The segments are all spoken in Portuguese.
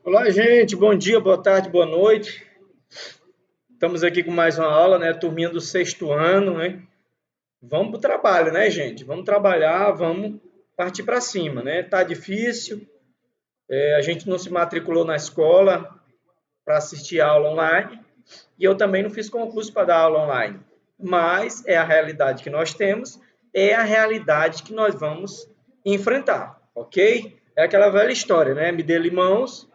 Olá, gente. Bom dia, boa tarde, boa noite. Estamos aqui com mais uma aula, né? Turminha do sexto ano, né? Vamos para o trabalho, né, gente? Vamos trabalhar, vamos partir para cima, né? Tá difícil. A gente não se matriculou na escola para assistir a aula online e eu também não fiz concurso para dar aula online. Mas é a realidade que nós temos, é a realidade que nós vamos enfrentar, ok? É aquela velha história, né? Me dê limões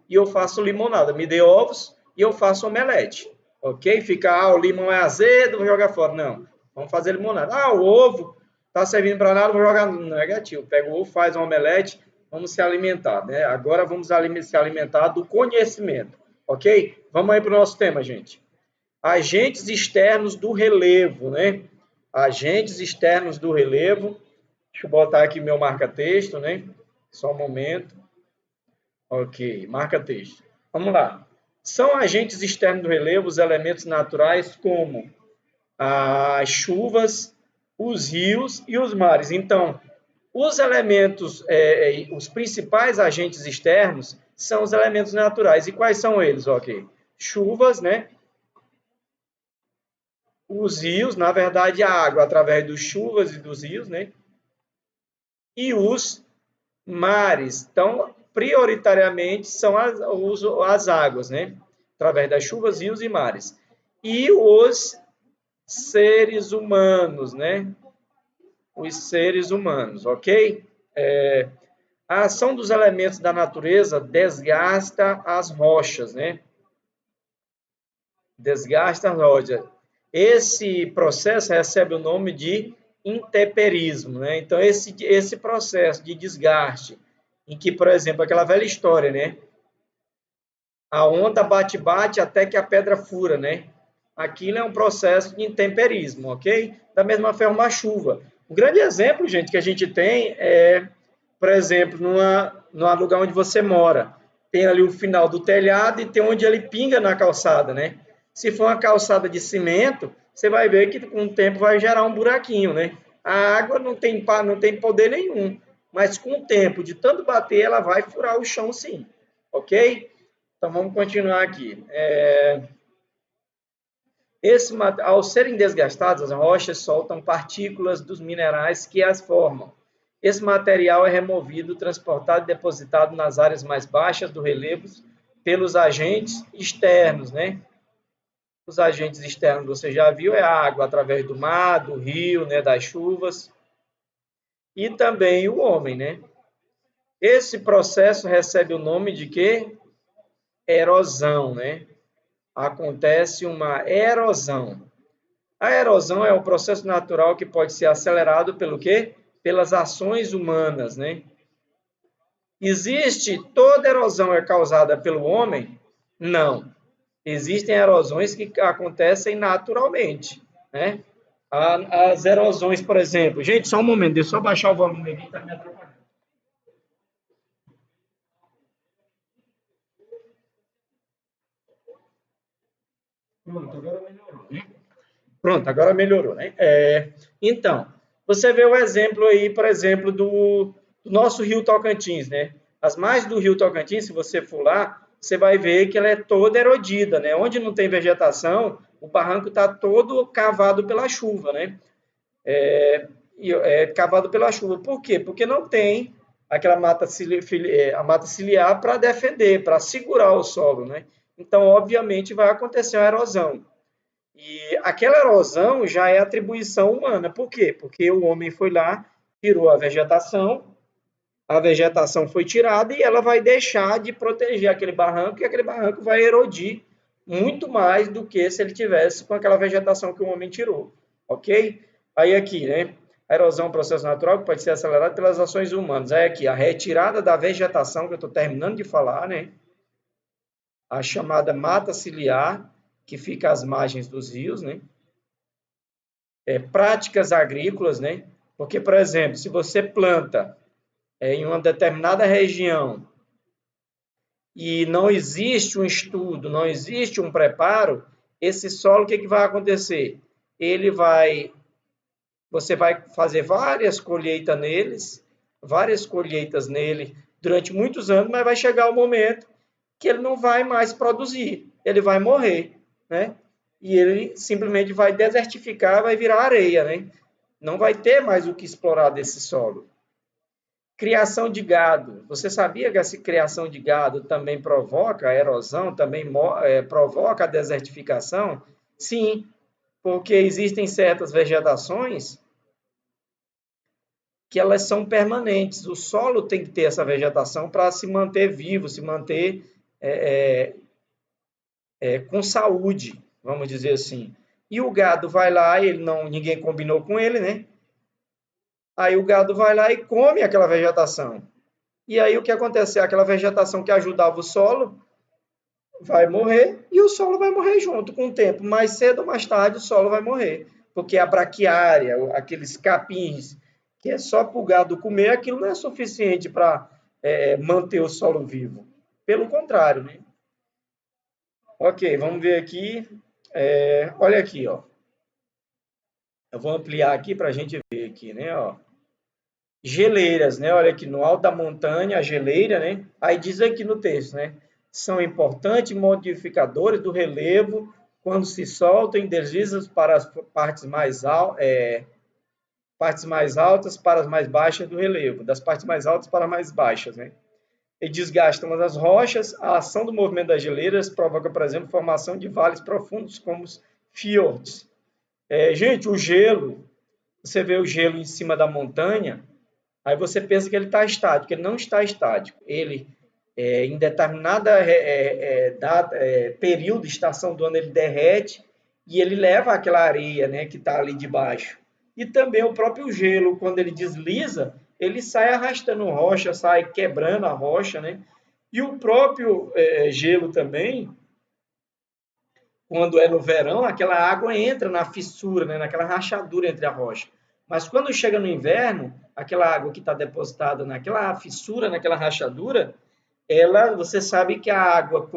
e eu faço limonada. Me dê ovos e eu faço omelete, ok? Fica, o limão é azedo, vou jogar fora. Não, vamos fazer limonada. O ovo está servindo para nada, vou jogar no negativo. Pega o ovo, faz um omelete, vamos se alimentar, né? Agora vamos se alimentar do conhecimento, ok? Vamos aí para o nosso tema, gente. Agentes externos do relevo, né? Agentes externos do relevo. Deixa eu botar aqui meu marca-texto, né? Só um momento. Ok, marca-texto. Vamos lá. São agentes externos do relevo os elementos naturais como as chuvas, os rios e os mares. Então, os elementos, os principais agentes externos são os elementos naturais. E quais são eles? Ok. Chuvas, né? Os rios, na verdade, a água através das chuvas e dos rios, né? E os mares. Então, prioritariamente, são as águas, né? Através das chuvas, rios e mares. E os seres humanos, né? Os seres humanos, ok? A ação dos elementos da natureza desgasta as rochas, né? Desgasta as rochas. Esse processo recebe o nome de intemperismo, né? Então, esse processo de desgaste, em que, por exemplo, aquela velha história, né? A onda bate até que a pedra fura, né? Aquilo é um processo de intemperismo, ok? Da mesma forma, a chuva. Um grande exemplo, gente, que a gente tem é, por exemplo, num lugar onde você mora. Tem ali o final do telhado e tem onde ele pinga na calçada, né? Se for uma calçada de cimento, você vai ver que com o tempo vai gerar um buraquinho, né? A água não tem poder nenhum, mas com o tempo, de tanto bater, ela vai furar o chão sim, ok? Então vamos continuar aqui. Ao serem desgastadas, as rochas soltam partículas dos minerais que as formam. Esse material é removido, transportado e depositado nas áreas mais baixas do relevo pelos agentes externos, né? Os agentes externos, você já viu, é a água através do mar, do rio, né, das chuvas, e também o homem, né? Esse processo recebe o nome de quê? Erosão, né? Acontece uma erosão. A erosão é um processo natural que pode ser acelerado pelo quê? Pelas ações humanas, né? Existe toda erosão é causada pelo homem? Não. Existem erosões que acontecem naturalmente, né? As erosões, por exemplo. Gente, só um momento, deixa eu só baixar o volume aqui, tá me atrapalhando. Pronto, agora melhorou, né? Pronto, agora melhorou, né? Então, você vê o exemplo aí, por exemplo, do nosso rio Tocantins, né? As margens do rio Tocantins, se você for lá, você vai ver que ela é toda erodida, né? Onde não tem vegetação, o barranco está todo cavado pela chuva, né? Cavado pela chuva. Por quê? Porque não tem aquela a mata ciliar para defender, para segurar o solo, né? Então, obviamente, vai acontecer uma erosão. E aquela erosão já é atribuição humana. Por quê? Porque o homem foi lá, tirou a vegetação foi tirada e ela vai deixar de proteger aquele barranco e aquele barranco vai erodir muito mais do que se ele tivesse com aquela vegetação que o homem tirou, ok? Aí aqui, né? A erosão é um processo natural que pode ser acelerado pelas ações humanas. Aí aqui, a retirada da vegetação, que eu estou terminando de falar, né? A chamada mata ciliar, que fica às margens dos rios, né? Práticas agrícolas, né? Porque, por exemplo, se você planta em uma determinada região e não existe um estudo, não existe um preparo, esse solo, o que vai acontecer? Você vai fazer várias colheitas nele, durante muitos anos, mas vai chegar o momento que ele não vai mais produzir, ele vai morrer, né? E ele simplesmente vai desertificar, vai virar areia, né? Não vai ter mais o que explorar desse solo. Criação de gado. Você sabia que essa criação de gado também provoca a erosão, também provoca a desertificação? Sim, porque existem certas vegetações que elas são permanentes. O solo tem que ter essa vegetação para se manter vivo, se manter com saúde, vamos dizer assim. E o gado vai lá, ninguém combinou com ele, né? Aí o gado vai lá e come aquela vegetação. E aí o que acontece? Aquela vegetação que ajudava o solo vai morrer e o solo vai morrer junto com o tempo. Mais cedo ou mais tarde o solo vai morrer. Porque a braquiária, aqueles capins, que é só para o gado comer, aquilo não é suficiente para manter o solo vivo. Pelo contrário, né? Ok, vamos ver aqui. Olha aqui, ó. Eu vou ampliar aqui para a gente ver aqui, né? Ó. Geleiras, né? Olha aqui, no alto da montanha, a geleira, né? Aí diz aqui no texto, né? São importantes modificadores do relevo quando se soltam em deslizes para as partes mais altas para as mais baixas do relevo, das partes mais altas para as mais baixas, né? E desgastam as rochas. A ação do movimento das geleiras provoca, por exemplo, formação de vales profundos como os fiordes. Gente, o gelo, você vê o gelo em cima da montanha, aí você pensa que ele está estático, ele não está estático. Ele, em determinada período, estação do ano, ele derrete e ele leva aquela areia, né, que está ali debaixo. E também o próprio gelo, quando ele desliza, ele sai arrastando rocha, sai quebrando a rocha, né? E o próprio gelo também, quando é no verão, aquela água entra na fissura, né, naquela rachadura entre a rocha. Mas quando chega no inverno, aquela água que está depositada naquela fissura, naquela rachadura, você sabe que a água,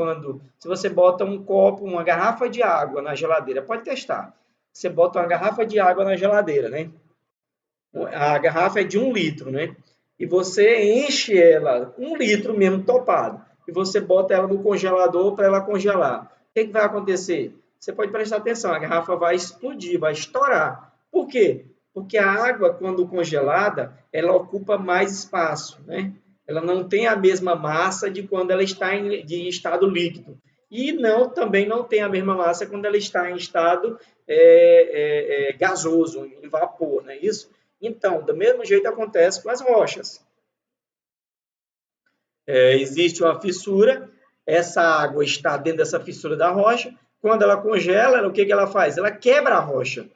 se você bota um copo, uma garrafa de água na geladeira, pode testar. Você bota uma garrafa de água na geladeira, né? A garrafa é de 1 litro, né? E você enche ela, 1 litro mesmo topado, e você bota ela no congelador para ela congelar. O que vai acontecer? Você pode prestar atenção, a garrafa vai explodir, vai estourar. Por quê? Porque a água, quando congelada, ela ocupa mais espaço, né? Ela não tem a mesma massa de quando ela está de estado líquido. E também não tem a mesma massa quando ela está em estado gasoso, em vapor, não é isso? Então, do mesmo jeito acontece com as rochas. Existe uma fissura, essa água está dentro dessa fissura da rocha. Quando ela congela, o que ela faz? Ela quebra a rocha,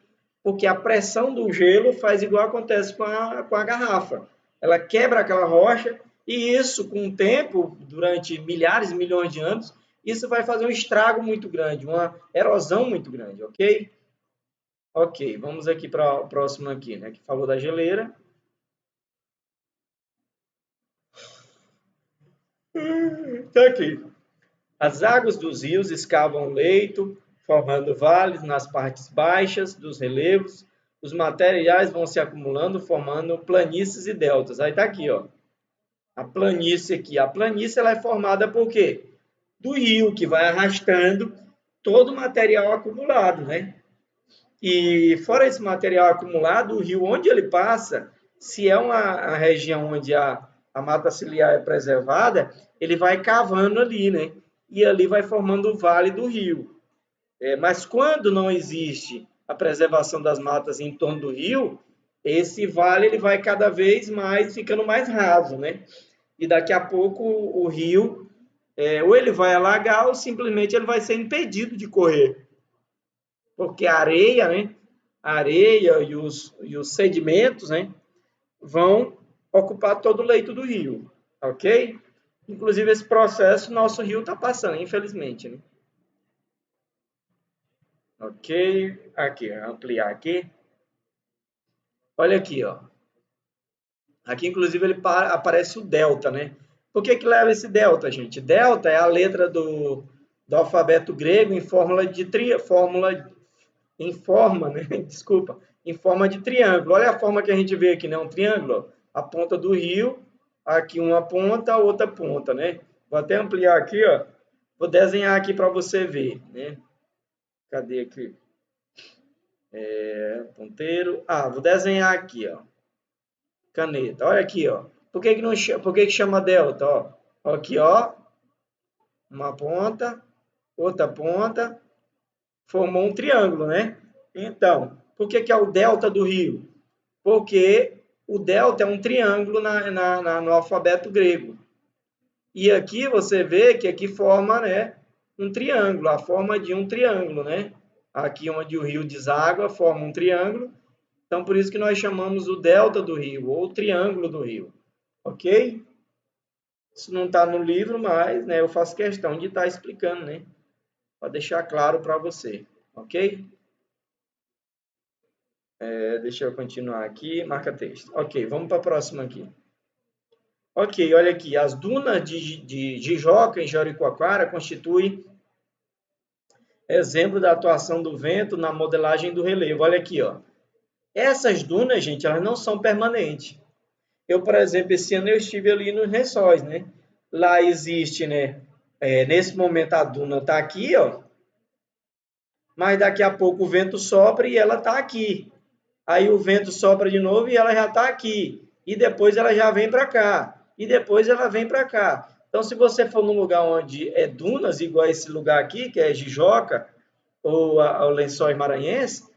porque a pressão do gelo faz igual acontece com a garrafa. Ela quebra aquela rocha e isso, com o tempo, durante milhares e milhões de anos, isso vai fazer um estrago muito grande, uma erosão muito grande, ok? Ok, vamos aqui para o próximo aqui, né, que falou da geleira. Está aqui. As águas dos rios escavam o leito, formando vales nas partes baixas dos relevos. Os materiais vão se acumulando, formando planícies e deltas. Aí está aqui, ó. A planície aqui. A planície ela é formada por quê? Do rio, que vai arrastando todo o material acumulado, né? E fora esse material acumulado, o rio, onde ele passa, se é uma região onde a mata ciliar é preservada, ele vai cavando ali, né? E ali vai formando o vale do rio. Mas quando não existe a preservação das matas em torno do rio, esse vale ele vai cada vez mais ficando mais raso, né? E daqui a pouco o rio, ou ele vai alagar ou simplesmente ele vai ser impedido de correr. Porque a areia, né? A areia e os sedimentos, né? Vão ocupar todo o leito do rio, ok? Inclusive, esse processo, nosso rio está passando, infelizmente. Né? Ok, aqui, ampliar aqui. Olha aqui, ó. Aqui, inclusive, aparece o delta, né? Por que leva esse delta, gente? Delta é a letra do alfabeto grego em né? Desculpa, em forma de triângulo. Olha a forma que a gente vê aqui, né? Um triângulo, ó. A ponta do rio aqui uma ponta, outra ponta, né? Vou até ampliar aqui, ó. Vou desenhar aqui para você ver, né? Cadê aqui? Ponteiro. Ah, vou desenhar aqui, ó. Caneta. Olha aqui, ó. Por que não, por que chama delta, ó? Aqui, ó. Uma ponta, outra ponta, formou um triângulo, né? Então, por que é o delta do rio? Porque o delta é um triângulo no alfabeto grego. E aqui você vê que aqui forma, né, um triângulo, a forma de um triângulo, né? Aqui onde o rio deságua forma um triângulo. Então, por isso que nós chamamos o delta do rio, ou o triângulo do rio. Ok? Isso não está no livro, mas né, eu faço questão de estar explicando, né? Para deixar claro para você. Ok? Deixa eu continuar aqui. Marca texto. Ok, vamos para a próxima aqui. Ok, olha aqui. As dunas de Jijoca, em Jericoacoara, constituem exemplo da atuação do vento na modelagem do relevo. Olha aqui, ó. Essas dunas, gente, elas não são permanentes. Eu, por exemplo, esse ano eu estive ali nos Lençóis, né? Lá existe, né? Nesse momento a duna está aqui, ó. Mas daqui a pouco o vento sopra e ela está aqui. Aí o vento sopra de novo e ela já está aqui. E depois ela já vem para cá. E depois ela vem para cá. Então, se você for num lugar onde é dunas, igual esse lugar aqui, que é Jijoca, ou o Lençóis Maranhenses,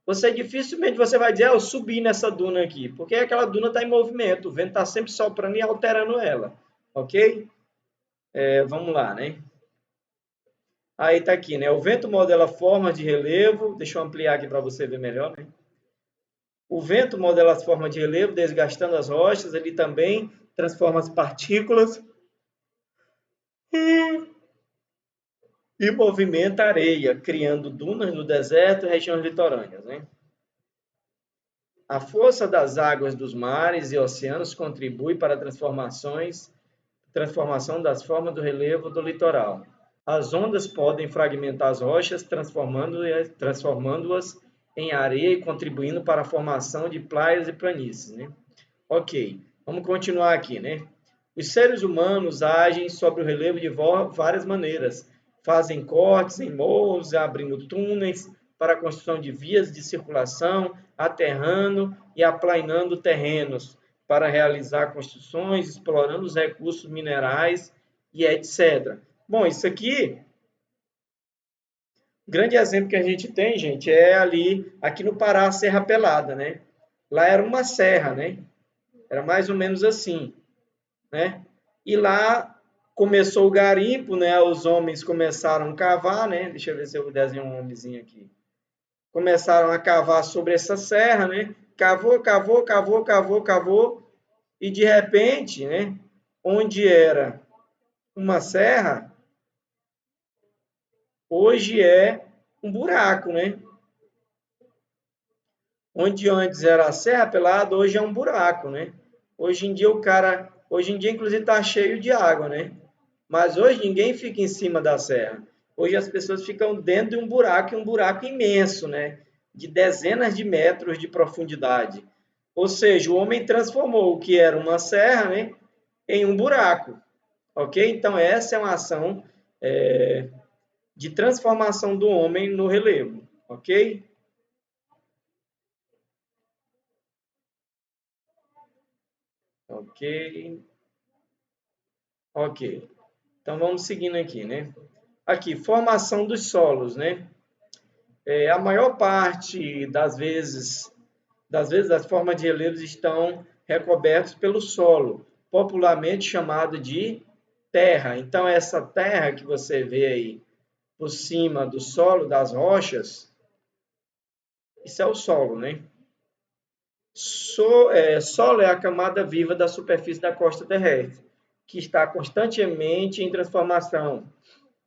você dificilmente você vai dizer, eu subi nessa duna aqui, porque aquela duna está em movimento, o vento está sempre soprando e alterando ela, ok? Vamos lá, né? Aí está aqui, né? O vento modela formas de relevo, deixa eu ampliar aqui para você ver melhor, né? O vento modela as formas de relevo, desgastando as rochas, ele também transforma as partículas e movimenta a areia, criando dunas no deserto e regiões litorâneas, né? A força das águas dos mares e oceanos contribui para a transformação das formas do relevo do litoral. As ondas podem fragmentar as rochas, transformando-as em areia e contribuindo para a formação de praias e planícies, né? Ok, vamos continuar aqui, né? Os seres humanos agem sobre o relevo de várias maneiras. Fazem cortes em morros, abrindo túneis para a construção de vias de circulação, aterrando e aplainando terrenos para realizar construções, explorando os recursos minerais e etc. Bom, isso aqui, o grande exemplo que a gente tem, gente, é ali, aqui no Pará, a Serra Pelada, né? Lá era uma serra, né? Era mais ou menos assim, né? E lá começou o garimpo, né? Os homens começaram a cavar, né? Deixa eu ver se eu desenho um homenzinho aqui. Começaram a cavar sobre essa serra, né? Cavou, cavou, cavou, cavou, cavou, e de repente, né? Onde era uma serra, hoje é um buraco, né? Onde antes era a Serra Pelada, hoje é um buraco, né? Hoje em dia inclusive está cheio de água, né? Mas hoje ninguém fica em cima da serra. Hoje as pessoas ficam dentro de um buraco imenso, né? De dezenas de metros de profundidade. Ou seja, o homem transformou o que era uma serra, né, em um buraco, ok? Então essa é uma ação de transformação do homem no relevo, ok? Ok. Ok. Então vamos seguindo aqui, né? Aqui, formação dos solos, né? A maior parte das vezes as formas de relevos estão recobertas pelo solo, popularmente chamado de terra. Então essa terra que você vê aí por cima do solo das rochas, isso é o solo, né? Solo é a camada viva da superfície da costa terrestre, que está constantemente em transformação.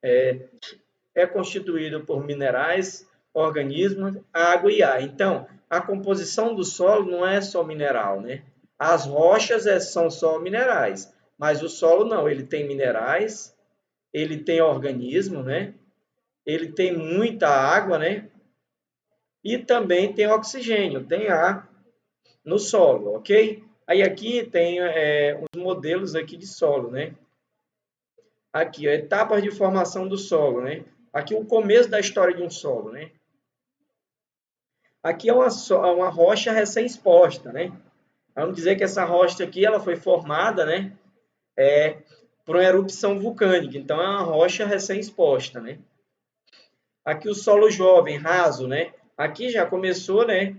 É constituído por minerais, organismos, água e ar. Então, a composição do solo não é só mineral, né? As rochas são só minerais, mas o solo não, ele tem minerais, ele tem organismo, né? Ele tem muita água, né? E também tem oxigênio, tem ar no solo, ok? Aí aqui tem modelos aqui de solo, né? Aqui, ó, etapas de formação do solo, né? Aqui o começo da história de um solo, né? Aqui é uma rocha recém-exposta, né? Vamos dizer que essa rocha aqui ela foi formada, né? Por uma erupção vulcânica. Então é uma rocha recém-exposta, né? Aqui o solo jovem, raso, né? Aqui já começou, né?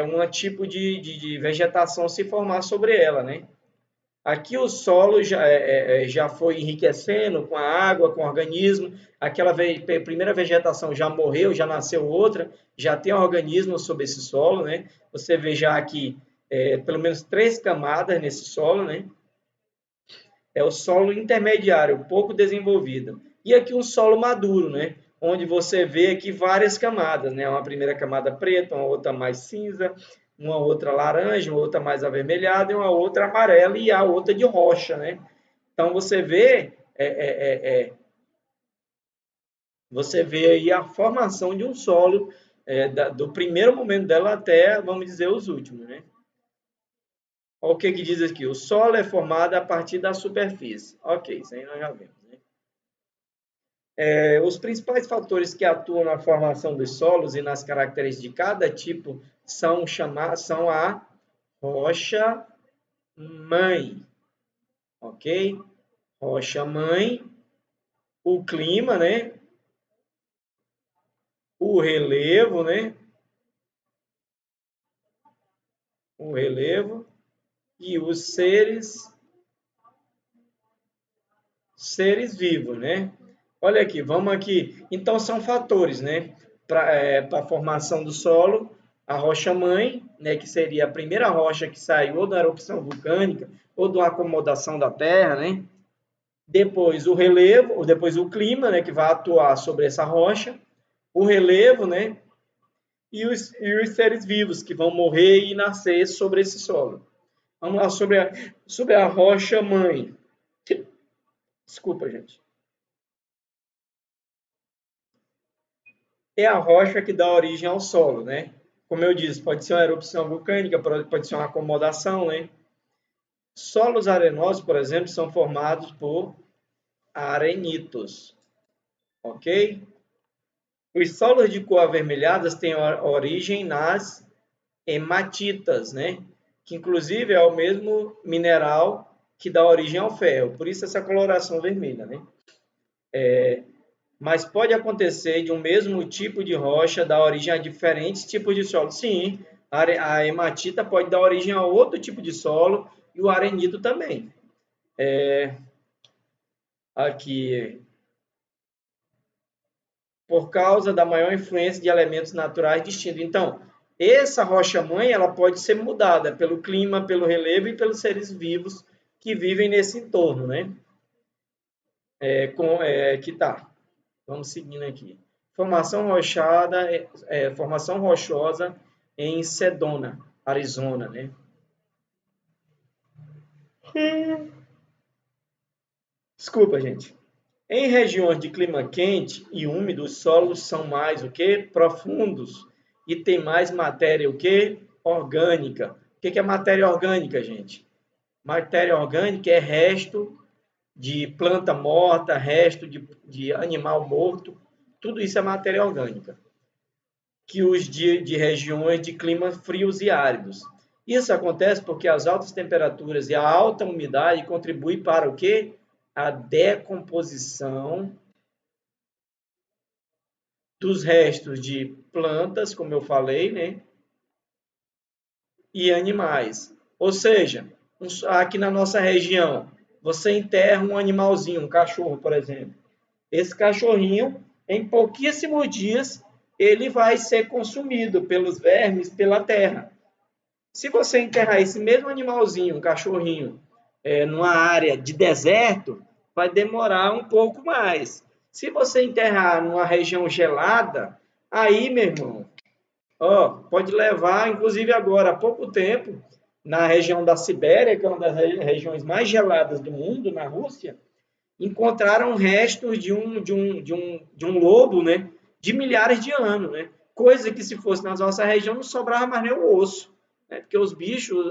Um tipo de vegetação se formar sobre ela, né? Aqui o solo já foi enriquecendo com a água, com o organismo. Aquela primeira vegetação já morreu, já nasceu outra, já tem organismo sobre esse solo, né? Você vê já aqui pelo menos 3 camadas nesse solo, né? É o solo intermediário, pouco desenvolvido. E aqui um solo maduro, né? Onde você vê aqui várias camadas, né? Uma primeira camada preta, uma outra mais cinza, uma outra laranja, uma outra mais avermelhada e uma outra amarela e a outra de rocha, né? Então você vê aí a formação de um solo do primeiro momento dela até, vamos dizer, os últimos, né? Olha o que diz aqui. O solo é formado a partir da superfície. Ok, isso aí nós já vimos, né? Os principais fatores que atuam na formação dos solos e nas características de cada tipo são a rocha-mãe, ok? Rocha-mãe, o clima, né? O relevo, né? O relevo e os seres vivos, né? Olha aqui, vamos aqui. Então, são fatores, né? Para a formação do solo, a rocha-mãe, né? Que seria a primeira rocha que saiu ou da erupção vulcânica ou da acomodação da Terra, né? Depois o relevo, ou depois o clima, né? Que vai atuar sobre essa rocha. O relevo, né? E os seres vivos que vão morrer e nascer sobre esse solo. Vamos lá sobre a rocha-mãe. Desculpa, gente. É a rocha que dá origem ao solo, né? Como eu disse, pode ser uma erupção vulcânica, pode ser uma acomodação, né? Solos arenosos, por exemplo, são formados por arenitos, ok? Os solos de cor avermelhadas têm origem nas hematitas, né? Que inclusive é o mesmo mineral que dá origem ao ferro, por isso essa coloração vermelha, né? Mas pode acontecer de um mesmo tipo de rocha dar origem a diferentes tipos de solo. Sim, a hematita pode dar origem a outro tipo de solo e o arenito também. Aqui, por causa da maior influência de elementos naturais distintos. Então, essa rocha-mãe ela pode ser mudada pelo clima, pelo relevo e pelos seres vivos que vivem nesse entorno, né? Que tá. Vamos seguindo aqui. Formação rochosa em Sedona, Arizona, né? Desculpa, gente. Em regiões de clima quente e úmido, os solos são mais o quê? Profundos e tem mais matéria o quê? Orgânica. O que é matéria orgânica, gente? Matéria orgânica é resto de planta morta, resto de animal morto. Tudo isso é matéria orgânica. Que os de regiões de climas frios e áridos. Isso acontece porque as altas temperaturas e a alta umidade contribuem para o quê? A decomposição dos restos de plantas, como eu falei, né? E animais. Ou seja, aqui na nossa região, você enterra um animalzinho, um cachorro, por exemplo. Esse cachorrinho, em pouquíssimos dias, ele vai ser consumido pelos vermes, pela terra. Se você enterrar esse mesmo animalzinho, um cachorrinho, numa área de deserto, vai demorar um pouco mais. Se você enterrar numa região gelada, aí, meu irmão, ó, pode levar, inclusive agora, há pouco tempo, na região da Sibéria, que é uma das regiões mais geladas do mundo, na Rússia, encontraram restos de um lobo, né, de milhares de anos, né? Coisa que se fosse na nossa região não sobrava mais nem o osso, né? Porque os bichos,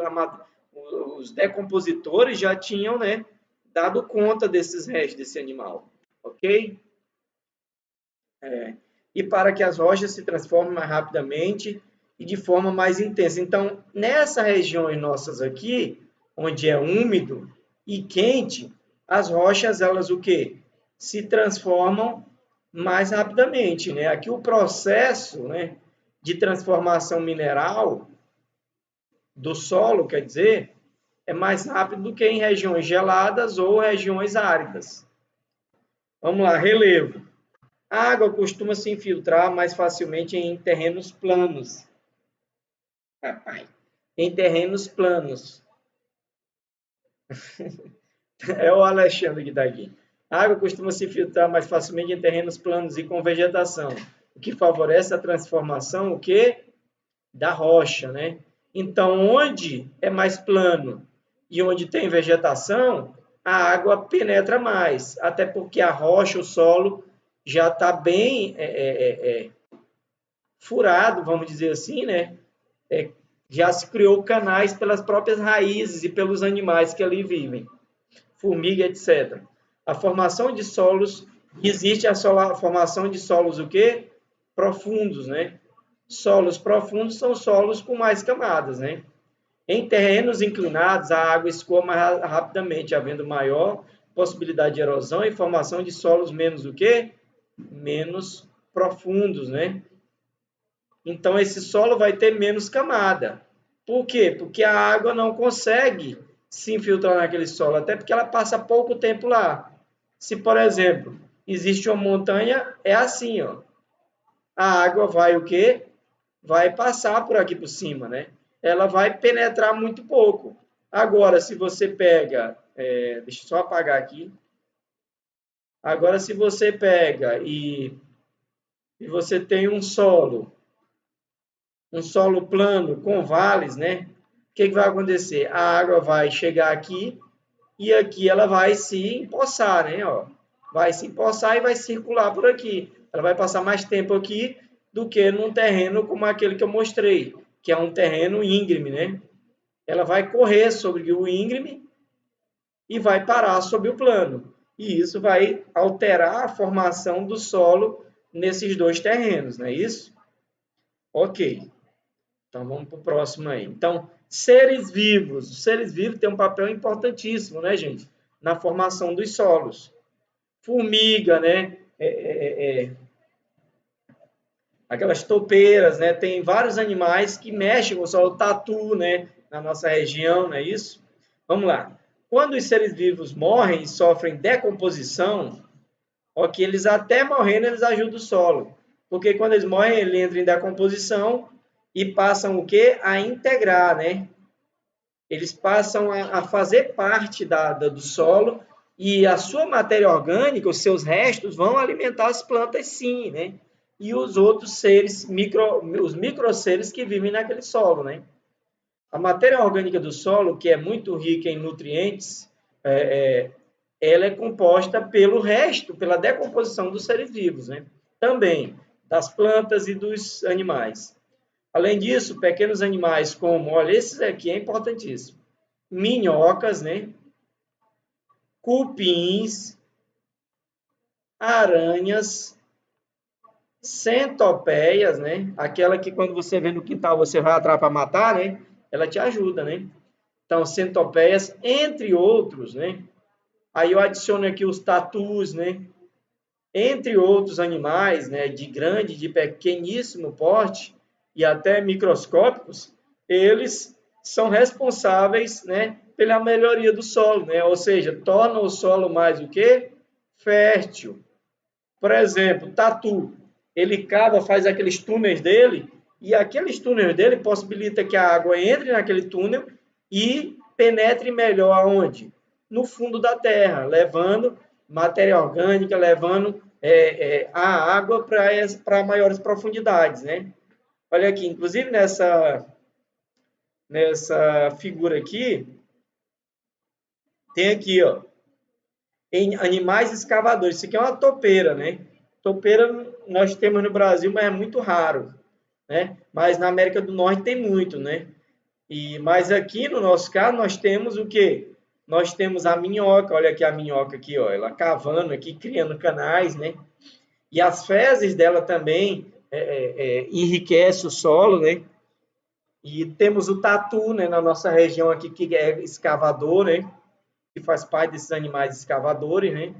os decompositores já tinham, né, dado conta desses restos desse animal, ok? E para que as rochas se transformem mais rapidamente e de forma mais intensa. Então, nessas regiões nossas aqui, onde é úmido e quente, as rochas, elas o quê? Se transformam mais rapidamente, né? Aqui o processo, né, de transformação mineral do solo, quer dizer, é mais rápido do que em regiões geladas ou regiões áridas. Vamos lá, relevo. A água costuma se infiltrar mais facilmente em terrenos planos. Em terrenos planos. É o Alexandre que está aqui. A água costuma se filtrar mais facilmente em terrenos planos e com vegetação, o que favorece a transformação, o quê? Da rocha, né? Então, onde é mais plano e onde tem vegetação, a água penetra mais, até porque a rocha, o solo, já está bem furado, vamos dizer assim, né? Já se criou canais pelas próprias raízes e pelos animais que ali vivem, formiga, etc. A formação de solos, existe a formação de solos o quê? Profundos, né? Solos profundos são solos com mais camadas, né? Em terrenos inclinados, a água escoa mais rapidamente, havendo maior possibilidade de erosão e formação de solos menos o quê? Menos profundos, né? Então, esse solo vai ter menos camada. Por quê? Porque a água não consegue se infiltrar naquele solo, até porque ela passa pouco tempo lá. Se, por exemplo, existe uma montanha, é assim, ó. A água vai o quê? Vai passar por aqui por cima, né? Ela vai penetrar muito pouco. Agora, se você pega... deixa eu só apagar aqui. Agora, se você pega e você tem um solo plano com vales, né? O que vai acontecer? A água vai chegar aqui e aqui ela vai se empoçar, né? Ó, vai se empoçar e vai circular por aqui. Ela vai passar mais tempo aqui do que num terreno como aquele que eu mostrei, que é um terreno íngreme, né? Ela vai correr sobre o íngreme e vai parar sobre o plano. E isso vai alterar a formação do solo nesses dois terrenos, não é isso? Ok. Então, vamos para o próximo aí. Então, seres vivos. Os seres vivos têm um papel importantíssimo, né, gente? Na formação dos solos. Formiga, né? Aquelas topeiras, né? Tem vários animais que mexem com o solo. Tatu, né? Na nossa região, não é isso? Vamos lá. Quando os seres vivos morrem e sofrem decomposição, ok, eles até morrendo, eles ajudam o solo. Porque quando eles morrem, ele entra em decomposição e passam o quê? A integrar, né? Eles passam a fazer parte do solo e a sua matéria orgânica, os seus restos, vão alimentar as plantas sim, né? E os outros seres, os microseres que vivem naquele solo, né? A matéria orgânica do solo, que é muito rica em nutrientes, ela é composta pelo resto, pela decomposição dos seres vivos, né? Também das plantas e dos animais. Além disso, pequenos animais como, olha, esses aqui é importantíssimo, minhocas, né? Cupins, aranhas, centopeias, né? Aquela que quando você vê no quintal você vai atrás para matar, né? Ela te ajuda, né? Então, centopeias, entre outros, né? Aí eu adiciono aqui os tatus, né? Entre outros animais, né? De grande, de pequeníssimo porte e até microscópicos, eles são responsáveis, né? Pela melhoria do solo, né? Ou seja, tornam o solo mais o quê? Fértil. Por exemplo, tatu, ele cava, faz aqueles túneis dele, e aqueles túneis dele possibilita que a água entre naquele túnel e penetre melhor aonde? No fundo da terra, levando matéria orgânica, levando a água para maiores profundidades, né? Olha aqui, inclusive nessa figura aqui, tem aqui, ó, em animais escavadores. Isso aqui é uma topeira, né? Topeira nós temos no Brasil, mas é muito raro, né? Mas na América do Norte tem muito, né? Mas aqui no nosso caso nós temos o quê? Nós temos a minhoca, olha aqui a minhoca aqui, ó, ela cavando aqui, criando canais, né? E as fezes dela também enriquece o solo, né? E temos o tatu, né, na nossa região aqui, que é escavador, né? Que faz parte desses animais escavadores, né?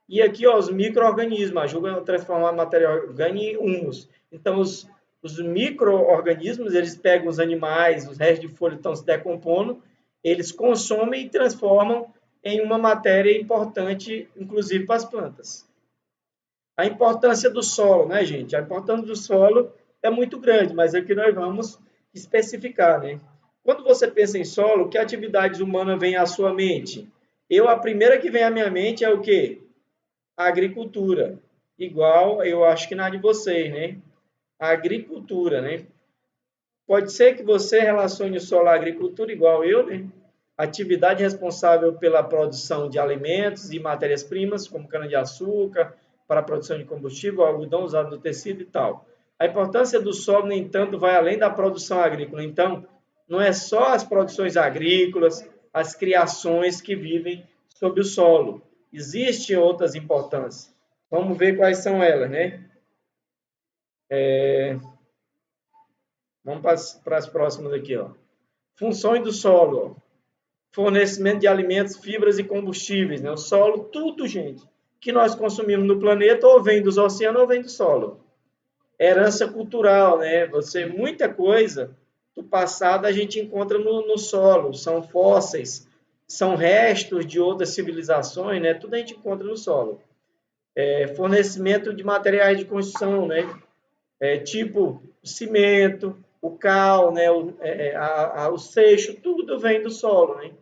E aqui, ó, os micro-organismos ajudam a transformar a matéria orgânica em humus. Então, os micro-organismos, eles pegam os animais, os restos de folha que estão se decompondo, eles consomem e transformam em uma matéria importante, inclusive para as plantas. A importância do solo, né, gente? A importância do solo é muito grande, mas aqui nós vamos especificar, né? Quando você pensa em solo, que atividades humanas vêm à sua mente? A primeira que vem à minha mente é o quê? A agricultura. Igual, eu acho que na de vocês, né? A agricultura, né? Pode ser que você relacione o solo à agricultura igual eu, né? Atividade responsável pela produção de alimentos e matérias-primas, como cana-de-açúcar, para a produção de combustível, algodão usado no tecido e tal. A importância do solo, no entanto, vai além da produção agrícola. Então, não é só as produções agrícolas, as criações que vivem sob o solo. Existem outras importâncias. Vamos ver quais são elas, né? Vamos para as próximas aqui, ó. Funções do solo, ó. Fornecimento de alimentos, fibras e combustíveis, né? O solo, tudo, gente, que nós consumimos no planeta ou vem dos oceanos ou vem do solo. Herança cultural, né? Muita coisa do passado a gente encontra no solo, são fósseis, são restos de outras civilizações, né? Tudo a gente encontra no solo. Fornecimento de materiais de construção, né? Tipo o cimento, o cal, né? O seixo, tudo vem do solo, né?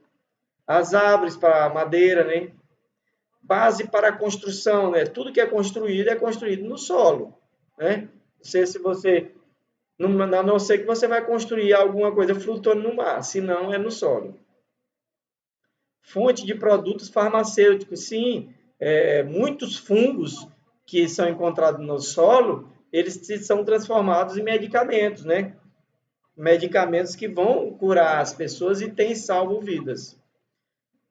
As árvores para madeira, né? Base para a construção, né? Tudo que é construído no solo, né? Não sei se você, a não ser que você vai construir alguma coisa flutuando no mar, senão é no solo. Fonte de produtos farmacêuticos, sim, muitos fungos que são encontrados no solo, eles são transformados em medicamentos, né? Medicamentos que vão curar as pessoas e têm salvo vidas.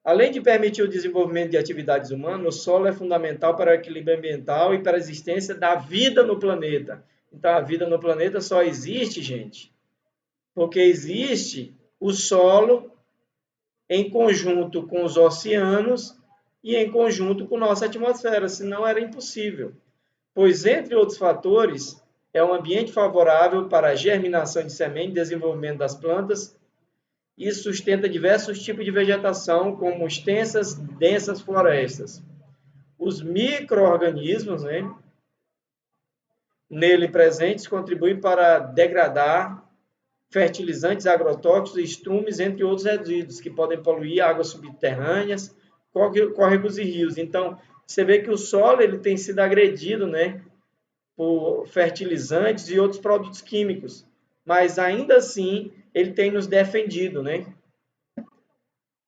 Além de permitir o desenvolvimento de atividades humanas, o solo é fundamental para o equilíbrio ambiental e para a existência da vida no planeta. Então, a vida no planeta só existe, gente, porque existe o solo em conjunto com os oceanos e em conjunto com nossa atmosfera, senão era impossível. Pois, entre outros fatores, é um ambiente favorável para a germinação de semente e desenvolvimento das plantas e sustenta diversos tipos de vegetação, como extensas, densas florestas. Os micro-organismos, né, nele presentes contribuem para degradar fertilizantes, agrotóxicos, estrumes, entre outros resíduos, que podem poluir águas subterrâneas, córregos e rios. Então, você vê que o solo ele tem sido agredido, né, por fertilizantes e outros produtos químicos, mas ainda assim ele tem nos defendido, né?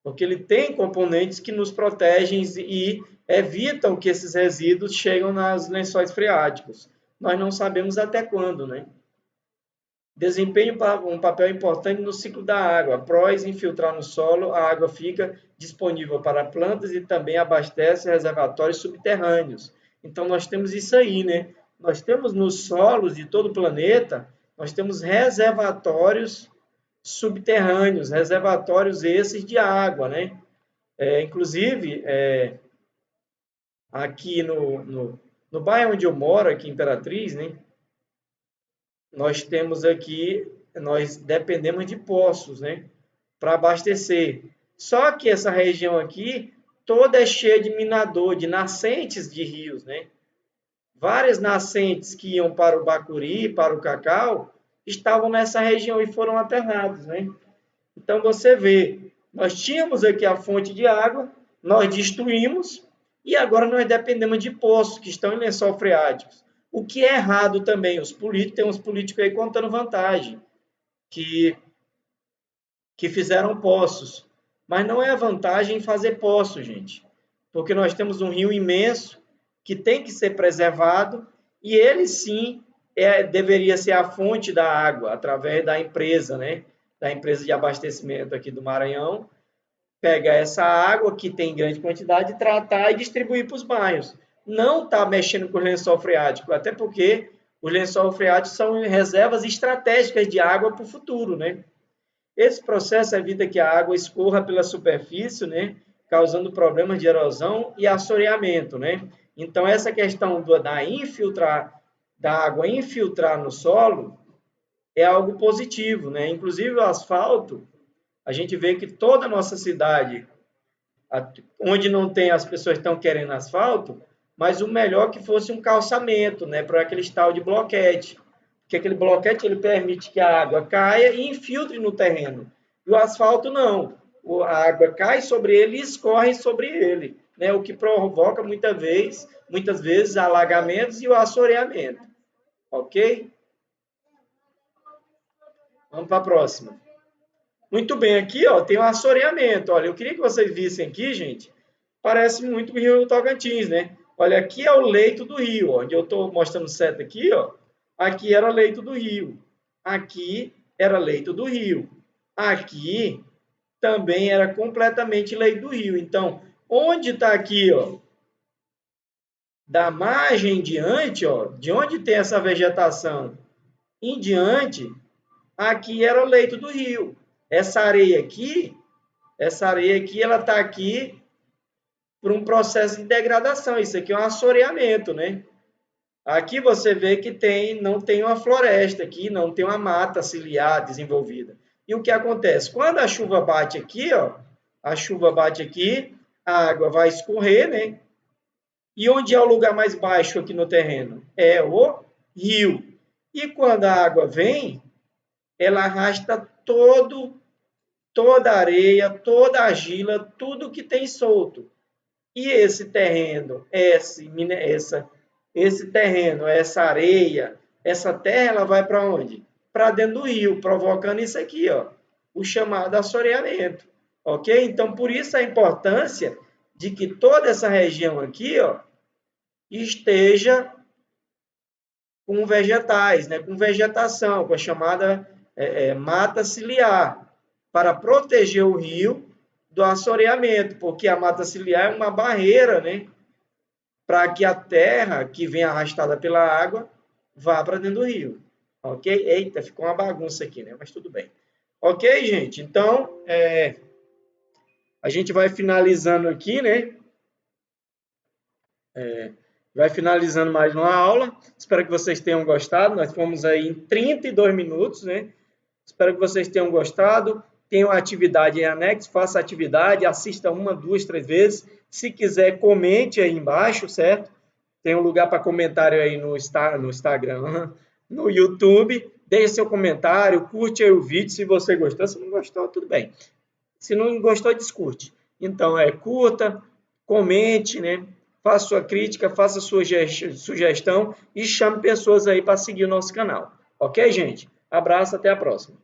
Porque ele tem componentes que nos protegem e evitam que esses resíduos cheguem nas lençóis freáticos. Nós não sabemos até quando, né? Desempenha um papel importante no ciclo da água. Após infiltrar no solo, a água fica disponível para plantas e também abastece reservatórios subterrâneos. Então, nós temos isso aí, né? Nós temos nos solos de todo o planeta, nós temos reservatórios subterrâneos, reservatórios esses de água, né? Inclusive, aqui no bairro onde eu moro, aqui em Imperatriz, né? Nós dependemos de poços, né? Para abastecer. Só que essa região aqui, toda é cheia de minador, de nascentes de rios, né? Várias nascentes que iam para o Bacuri, para o Cacau, estavam nessa região e foram aterrados, né? Então, você vê, nós tínhamos aqui a fonte de água, nós destruímos e agora nós dependemos de poços que estão em lençol freáticos. O que é errado também, tem uns políticos aí contando vantagem, que, que fizeram poços. Mas não é vantagem fazer poço, gente, porque nós temos um rio imenso que tem que ser preservado e ele sim deveria ser a fonte da água, através da empresa, né? da empresa de abastecimento aqui do Maranhão, pegar essa água que tem em grande quantidade, tratar e distribuir para os bairros. Não está mexendo com o lençol freático, até porque os lençóis freáticos são reservas estratégicas de água para o futuro, né? Esse processo evita que a água escorra pela superfície, né? Causando problemas de erosão e assoreamento, né? Então, essa questão da água infiltrar no solo é algo positivo, né? Inclusive, o asfalto, a gente vê que toda a nossa cidade, onde não tem, as pessoas estão querendo asfalto, mas o melhor que fosse um calçamento, né? Para aquele tal de bloquete. Porque aquele bloquete ele permite que a água caia e infiltre no terreno. E o asfalto não. A água cai sobre ele e escorre sobre ele, né? O que provoca muitas vezes alagamentos e o assoreamento. Ok? Vamos para a próxima. Muito bem, aqui ó, tem um assoreamento. Olha, eu queria que vocês vissem aqui, gente. Parece muito o Rio Tocantins, né? Olha, aqui é o leito do rio, ó, onde eu estou mostrando seta aqui, ó. Aqui era leito do rio. Aqui era leito do rio. Aqui também era completamente leito do rio. Então, onde está aqui, ó? Da margem em diante, ó, de onde tem essa vegetação em diante, aqui era o leito do rio. Essa areia aqui, ela está aqui por um processo de degradação. Isso aqui é um assoreamento, né? Aqui você vê que não tem uma floresta aqui, não tem uma mata ciliar desenvolvida. E o que acontece? Quando a chuva bate aqui, ó, a água vai escorrer, né? E onde é o lugar mais baixo aqui no terreno? É o rio. E quando a água vem, ela arrasta toda a areia, toda a argila, tudo que tem solto. E esse terreno, esse terreno, essa areia, essa terra, ela vai para onde? Para dentro do rio, provocando isso aqui, ó, o chamado assoreamento, ok? Então, por isso a importância de que toda essa região aqui, ó, esteja com vegetais, né, com vegetação, com a chamada mata ciliar, para proteger o rio do assoreamento, porque a mata ciliar é uma barreira, né, para que a terra que vem arrastada pela água vá para dentro do rio. Ok? Eita, ficou uma bagunça aqui, né? Mas tudo bem. Ok, gente? Então, a gente vai finalizando aqui, né? Vai finalizando mais uma aula. Espero que vocês tenham gostado. Nós fomos aí em 32 minutos, né? Espero que vocês tenham gostado. Tenham atividade em anexo, faça atividade, assista 1, 2, 3 vezes. Se quiser, comente aí embaixo, certo? Tem um lugar para comentário aí no Instagram, no YouTube. Deixe seu comentário, curte aí o vídeo se você gostou. Se não gostou, tudo bem. Se não gostou, discute. Então, curta, comente, né? Faça sua crítica, faça sua sugestão e chame pessoas aí para seguir o nosso canal. Ok, gente? Abraço, até a próxima.